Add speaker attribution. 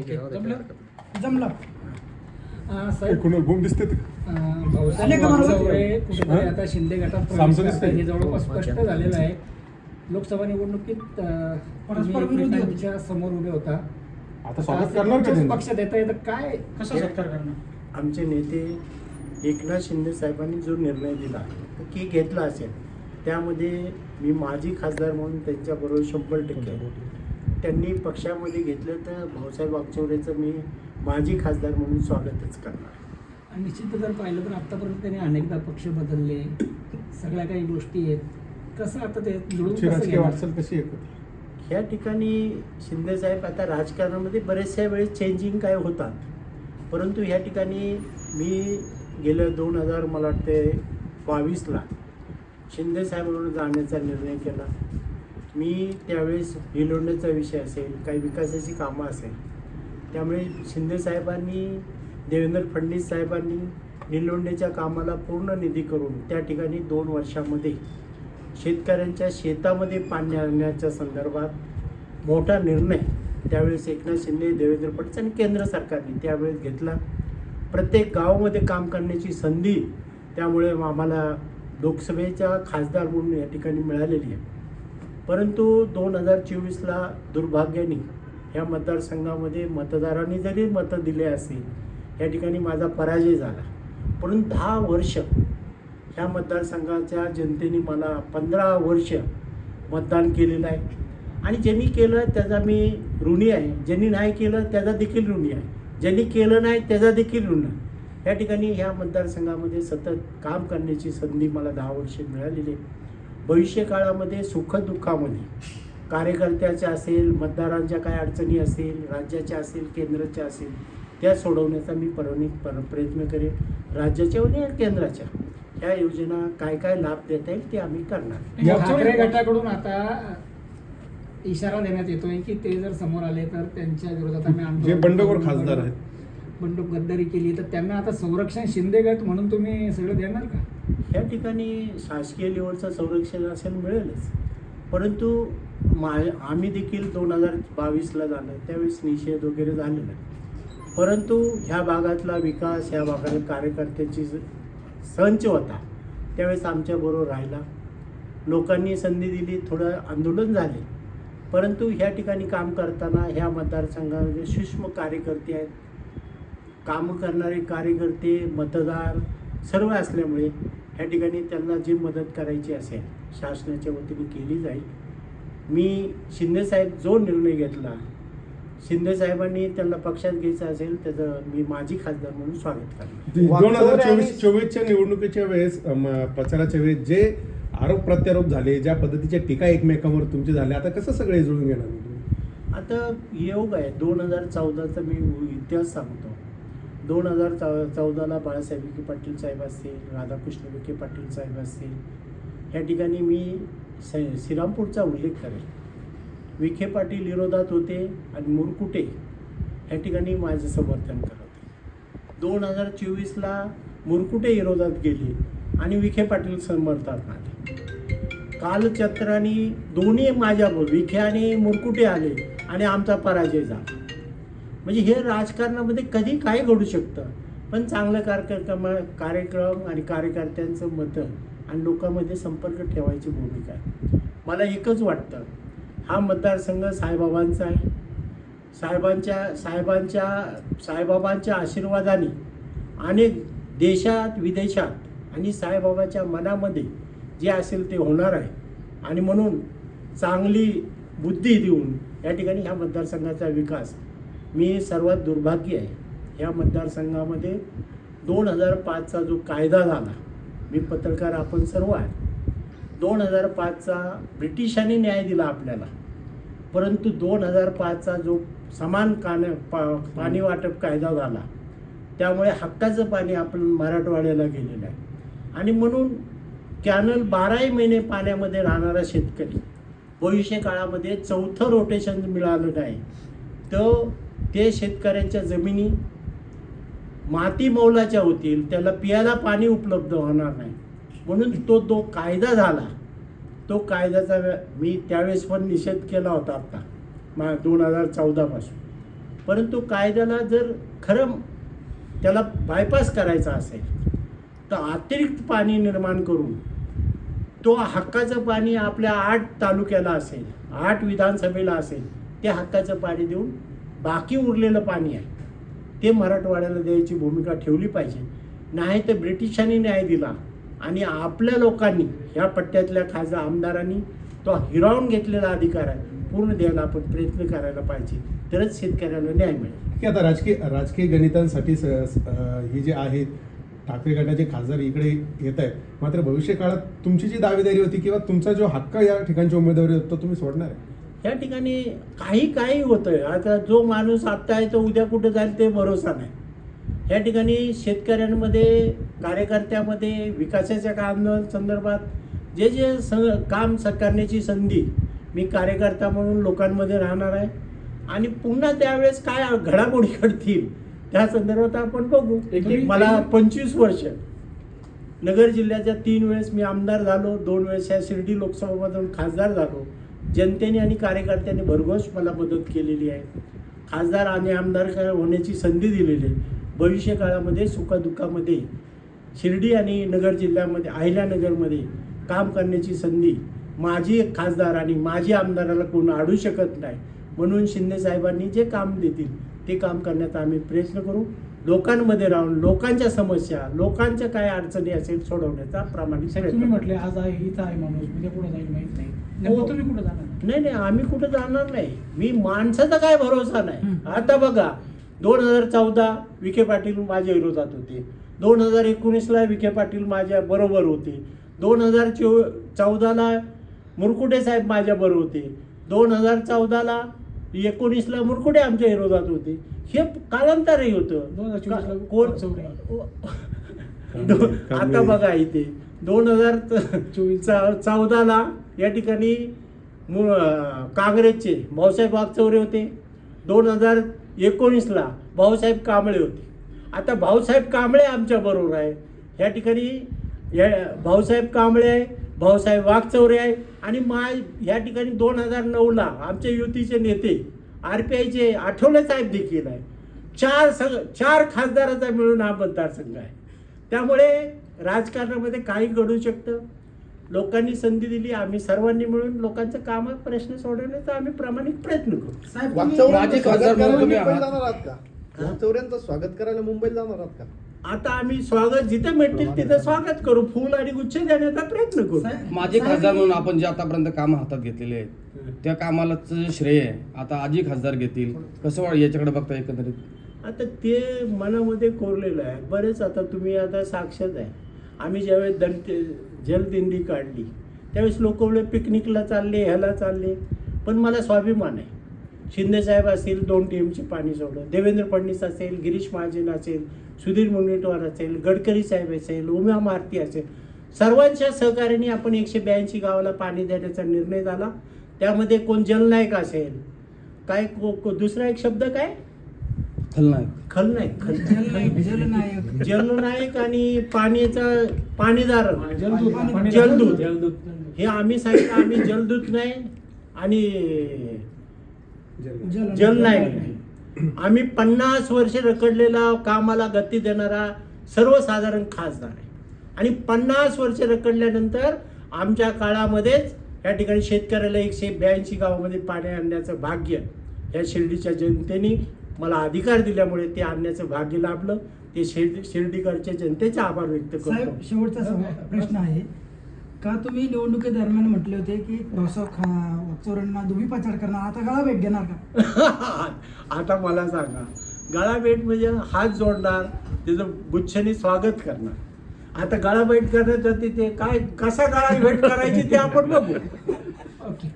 Speaker 1: जमलं
Speaker 2: साहेब
Speaker 3: बोंब दिसते
Speaker 1: अनेक माणसं
Speaker 2: कुठेतरी आता शिंदे गटात प्रवेश करताय हे जवळपास स्पष्ट झालेलं आहे. लोकसभा निवडणुकीत
Speaker 1: परस्पर विरोधी होते.
Speaker 2: तुमच्या समोर उभे होता.
Speaker 3: आता स्वागत करणार का त्यांनी?
Speaker 2: पक्ष देता येतं काय
Speaker 1: कसा सत्कार करणार?
Speaker 4: आमचे नेते एकनाथ शिंदे साहेबांनी जो निर्णय दिला की घेतला असेल त्यामध्ये मी माजी खासदार म्हणून त्यांच्याबरोबर 100% त्यांनी पक्षामध्ये घेतलं तर भाऊसाहेब वागचौरेचं मी माजी खासदार म्हणून स्वागतच करणार.
Speaker 2: आणि निश्चित जर पाहिलं तर आतापर्यंत त्यांनी अनेकदा पक्ष बदलले, सगळ्या काही गोष्टी आहेत. कसं आता ते जुळून कसं
Speaker 3: राजकीय
Speaker 2: घेणार?
Speaker 3: वाटचाल कशी आहे?
Speaker 4: ह्या ठिकाणी शिंदेसाहेब आता राजकारणामध्ये बरेचशा वेळेस चेंजिंग काय होतात, परंतु ह्या ठिकाणी मी गेल्या 2000 मला वाटते 22ला शिंदेसाहेबांवर जाण्याचा निर्णय केला. मी त्यावेळेस निलोंड्याचा विषय असेल, काही विकासाची कामं असेल, त्यामुळे शिंदेसाहेबांनी देवेंद्र फडणवीस साहेबांनी निलोंड्याच्या कामाला पूर्ण निधी करून त्या ठिकाणी 2 वर्षामध्ये शेतकऱ्यांच्या शेतामध्ये पाणी आणण्याच्या संदर्भात मोठा निर्णय त्यावेळेस एकनाथ शिंदे, देवेंद्र फडणवीस आणि केंद्र सरकारने त्यावेळेस घेतला. प्रत्येक गावामध्ये काम करण्याची संधी त्यामुळे आम्हाला लोकसभेच्या खासदार म्हणून या ठिकाणी मिळालेली आहे. परंतु 2024ला दुर्भाग्याने ह्या मतदारसंघामध्ये मतदारांनी जरी मतं दिले असेल या ठिकाणी माझा पराजय झाला. परंतु 10 वर्ष ह्या मतदारसंघाच्या जनतेने मला 15 वर्ष मतदान केलेलं आहे आणि ज्यांनी केलं त्याचा मी ऋणी आहे, ज्यांनी नाही केलं त्याचा देखील ऋणी आहे, ज्यांनी केलं नाही त्याचा देखील ऋण. या ठिकाणी ह्या मतदारसंघामध्ये सतत काम करण्याची संधी मला 10 वर्षे मिळालेली आहे. भविष्यकाळामध्ये सुखदुःखामध्ये कार्यकर्त्याच्या असेल, मतदारांच्या काय अडचणी असेल, राज्याच्या असेल, केंद्राच्या असेल, त्या सोडवण्याचा मी प्रयत्न करेन. राज्याच्या आणि केंद्राच्या ह्या योजना काय काय लाभ देता येईल ते आम्ही करणार.
Speaker 2: ठाकरे गटाकडून आता इशारा देण्यात येतोय की ते जर समोर आले तर त्यांच्या विरोधात आम्ही
Speaker 3: जे बंडखोर खासदार आहेत,
Speaker 2: बंडूक गद्दारी केली तर त्यांना आता संरक्षण शिंदे गट म्हणून तुम्ही सगळं देणार का?
Speaker 4: ह्या ठिकाणी शासकीय लेवलचं संरक्षण असेल मिळेलच, परंतु आम्ही देखील 2022ला झालं त्यावेळेस निषेध वगैरे झालेला आहे. परंतु ह्या भागातला विकास, ह्या भागातील कार्यकर्त्याची संच होता त्यावेळेस आमच्याबरोबर राहिला. लोकांनी संधी दिली, थोडं आंदोलन झाले, परंतु ह्या ठिकाणी काम करताना ह्या मतदारसंघामध्ये सूक्ष्म कार्यकर्ते आहेत, कामं करणारे कार्यकर्ते, मतदार सर्व असल्यामुळे ह्या ठिकाणी त्यांना जी मदत करायची असेल शासनाच्या वतीने केली जाईल. मी शिंदेसाहेब जो निर्णय घेतला, शिंदेसाहेबांनी त्यांना पक्षात घ्यायचं असेल त्याचं मी माजी खासदार म्हणून स्वागत करणार.
Speaker 3: 2024च्या निवडणुकीच्या वेळेस प्रचाराच्या वेळेस जे आरोप प्रत्यारोप झाले, ज्या पद्धतीच्या टीका एकमेकांवर तुमचे झाले, आता कसं सगळे जुळून घेणार तुम्ही?
Speaker 4: आता योग आहे 2014चा मी इतिहास सांगतो. 2014ला बाळासाहेब विखे पाटील साहेब असतील, राधाकृष्ण विखे पाटील साहेब असतील, या ठिकाणी मी श्रीरामपूरचा उल्लेख करेल. विखे पाटील विरोधात होते आणि मुरकुटे या ठिकाणी माझं समर्थन करत होते. 2024ला मुरकुटे विरोधात गेले आणि विखे पाटील समर्थनात आले. कालचक्राने दोन्ही माझ्याबरोबर विखे आणि मुरकुटे आले आणि आमचा पराजय झाला. म्हणजे हे राजकारणामध्ये कधी काय घडू शकतं, पण चांगलं कार्यक्रम आणि कार्यकर्त्यांचं मतं आणि लोकांमध्ये संपर्क ठेवायची भूमिका आहे. मला एकच वाटतं, हा मतदारसंघ साईबाबांचा आहे. साईबाबांच्या आशीर्वादाने अनेक देशात विदेशात आणि साईबाबाच्या मनामध्ये जे असेल ते होणार आहे आणि म्हणून चांगली बुद्धी देऊन या ठिकाणी ह्या मतदारसंघाचा विकास. मी सर्वात दुर्भाग्य आहे ह्या मतदारसंघामध्ये 2005चा जो कायदा झाला, मी पत्रकार आपण सर्व आहे, 2005चा ब्रिटिशांनी न्याय दिला आपल्याला, परंतु 2005चा जो समान पाणी वाटप कायदा झाला त्यामुळे हक्काचं पाणी आपण मराठवाड्याला गेलेलं आहे आणि म्हणून कॅनल 12 महिने पाण्यामध्ये राहणारा शेतकरी भविष्य काळामध्ये 4थं रोटेशन मिळालं नाही तर ते शेतकऱ्यांच्या जमिनी माती मौलाच्या होतील, त्याला पियाला पाणी उपलब्ध होणार नाही. म्हणून तो कायदा झाला, तो कायद्याचा मी त्यावेळेस पण निषेध केला होता. आता 2014 पासून परंतु कायद्याला जर खरं त्याला बायपास करायचा असेल तर अतिरिक्त पाणी निर्माण करून तो हक्काचं पाणी आपल्या 8 तालुक्याला असेल, 8 विधानसभेला असेल, ते हक्काचं पाणी देऊन बाकी उरलेलं पाणी आहे ते मराठवाड्याला द्यायची भूमिका ठेवली पाहिजे. नाही तर ब्रिटिशांनी न्याय दिला आणि आपल्या लोकांनी ह्या पट्ट्यातल्या खासदार आमदारांनी तो हिरावून घेतलेला अधिकार आहे पूर्ण द्यायला आपण प्रयत्न करायला पाहिजे, तरच शेतकऱ्याला न्याय मिळेल.
Speaker 3: की आता राजकीय गणितांसाठी ही जे आहेत ठाकरे गटाचे खासदार इकडे येत आहेत, मात्र भविष्य काळात तुमची जी दावेदारी होती किंवा तुमचा जो हक्क या ठिकाणची उमेदवारी होती तो तुम्ही सोडणार आहे?
Speaker 4: या ठिकाणी काही होतंय. आता जो माणूस आत्ता आहे तो उद्या कुठं जाईल ते भरोसा नाही. या ठिकाणी शेतकऱ्यांमध्ये, कार्यकर्त्यामध्ये, विकासाच्या संदर्भात जे काम करण्याची संधी मी कार्यकर्ता म्हणून लोकांमध्ये राहणार आहे आणि पुन्हा त्यावेळेस काय घडामोडी घडतील त्या संदर्भात आपण बघू. मला 25 वर्ष नगर जिल्ह्याच्या 3 वेळेस मी आमदार झालो, 2 वेळेस या शिर्डी लोकसभामधून खासदार झालो. जनतेने आणि कार्यकर्त्यांनी भरघोस मला मदत केलेली आहे. खासदार आणि आमदार होण्याची संधी दिलेली आहे. भविष्य काळामध्ये सुखदुःखामध्ये शिर्डी आणि नगर जिल्ह्यामध्ये, अहिल्यानगरमध्ये काम करण्याची संधी माझी खासदार आणि माझी आमदाराला कोण अडू शकत नाही. म्हणून शिंदे साहेबांनी जे काम देतील ते काम करण्याचा आम्ही प्रयत्न करू. लोकांमध्ये राहून लोकांच्या समस्या, लोकांच्या काय अडचणी असेल सोडवण्याचा प्रामाणिक
Speaker 1: तुम्ही
Speaker 4: प्रयत्न.
Speaker 1: म्हटले आज आहे इथं आहे माणूस, उद्या कुठं जाईल माहित नाही. नेमकं तुम्ही कुठं जाणार?
Speaker 4: नाही, आम्ही कुठं जाणार नाही. मी माणसाचा काय भरोसा नाही. आता बघा 2014 विखे पाटील माझ्या विरोधात होते, 2019ला विखे पाटील माझ्या बरोबर होते, 2014ला मुरकुटे साहेब माझ्या बरोबर होते, 2014ला 19ला मुरकुटे आमच्या विरोधात होते. हे कालांतरही होतं.
Speaker 1: 2024ला
Speaker 4: आता बघा इथे 2014ला या ठिकाणी काँग्रेसचे भाऊसाहेब वागचौरे होते, 2019ला भाऊसाहेब कांबळे होते. आता भाऊसाहेब कांबळे आमच्या बरोबर आहे. या ठिकाणी भाऊसाहेब कांबळे आहे, भाऊसाहेब वागचौरे आहे आणि या ठिकाणी 2009ला आमच्या युतीचे नेते RPIचे आठवले साहेब देखील आहे. 4 खासदाराचा मिळून हा मतदारसंघ आहे. त्यामुळे राजकारणामध्ये काही घडू शकतं. लोकांनी संधी दिली, आम्ही सर्वांनी मिळून लोकांचं काम प्रश्न सोडवण्याचा आम्ही प्रामाणिक प्रयत्न करू.
Speaker 5: वागचौऱ्यांचं स्वागत करायला मुंबईला जाणार आहात का?
Speaker 4: आता आम्ही स्वागत जिथे मिळतील तिथे स्वागत करू, फूल आणि गुच्छ देण्याचा प्रयत्न करू.
Speaker 6: माझे खासदार म्हणून आपण जे आतापर्यंत काम हातात घेतलेले आहेत त्या कामालाच श्रेय आहे. आता आजी खासदार घेतील, कसं याच्याकडे बघता एकंदरीत?
Speaker 4: आता ते मनामध्ये कोरलेलं आहे बरेच. आता तुम्ही आता साक्षात आहे. आम्ही ज्यावेळेस जलदिंडी काढली त्यावेळेस लोक बोलले पिकनिकला चालले, ह्याला चालले, पण मला स्वाभिमान आहे. शिंदेसाहेब असतील 2 टीमचे पाणी सोडलं, देवेंद्र फडणवीस असेल, गिरीश महाजन असेल, सुधीर मुनगंटीवार असेल, गडकरी साहेब असेल, उमा भारती असेल, सर्वांच्या सहकार्याने आपण 182 गावाला पाणी देण्याचा निर्णय झाला. त्यामध्ये कोण जलनायक असेल, काय दुसरा एक शब्द काय खलनायक जलनायक आणि पाणीदार जलदूत हे आम्ही सांगितलं. आम्ही जलदूत नाही आणि जलनायक नाही. आम्ही 50 वर्ष रखडलेला कामाला गती देणारा सर्वसाधारण खासदार आहे आणि 50 वर्ष रखडल्यानंतर आमच्या काळामध्येच या ठिकाणी शेतकऱ्याला 182 गावामध्ये पाणी आणण्याचं भाग्य या शिर्डीच्या जनतेने मला अधिकार दिल्यामुळे ते आणण्याचं भाग्य लाभलं. ते शिर्डीकडच्या जनतेचे आभार व्यक्त करतो.
Speaker 1: शेवटचा प्रश्न आहे का तुम्ही निवडणुकीदरम्यान म्हटले होते की वागचौऱ्यांना दुबी पाचार करणार, आता गळा भेट घेणार का?
Speaker 4: आता मला सांगा, गळा भेट म्हणजे हात जोडणार, त्याचं गुच्छाने स्वागत करणार. आता गळा भेट करण्यासाठी ते काय कसा गळा भेट करायची ते आपण बघू.
Speaker 1: ओके.